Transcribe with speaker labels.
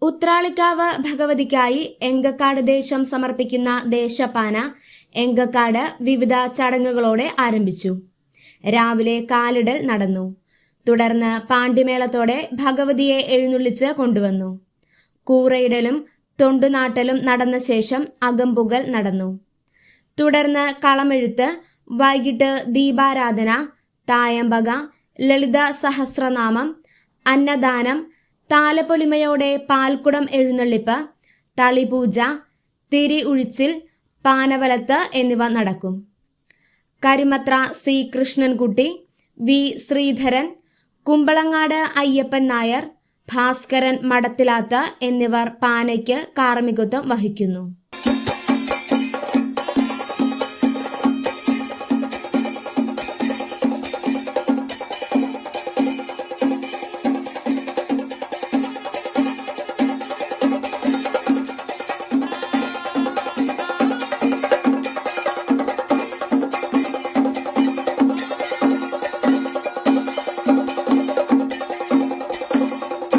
Speaker 1: ഉത്രാളിക്കാവ് ഭഗവതിക്കായി എങ്കക്കാട് ദേശം സമർപ്പിക്കുന്ന ദേശപ്പാന എങ്കക്കാട് വിവിധ ചടങ്ങുകളോടെ ആരംഭിച്ചു. രാവിലെ കാലിടൽ നടന്നു. തുടർന്ന് പാണ്ടിമേളത്തോടെ ഭഗവതിയെ എഴുന്നള്ളിച്ച് കൊണ്ടുവന്നു. കൂറയിടലും തൊണ്ടുനാട്ടലും നടന്ന ശേഷം അകമ്പുകൾ നടന്നു. തുടർന്ന് കളമെഴുത്ത്, വൈകിട്ട് ദീപാരാധന, തായമ്പക, ലളിത സഹസ്രനാമം, അന്നദാനം, താലപ്പൊലിമയോടെ പാൽക്കുടം എഴുന്നള്ളിപ്പ്, തളിപൂജ, തിരി ഉഴിച്ചിൽ, പാനവലത്ത് എന്നിവ നടക്കും. കരുമത്ര സി കൃഷ്ണൻകുട്ടി, വി ശ്രീധരൻ, കുമ്പളങ്ങാട് അയ്യപ്പൻ നായർ, ഭാസ്കരൻ മടത്തിലാത്ത് എന്നിവർ പാനയ്ക്ക് കാർമ്മികത്വം വഹിക്കുന്നു.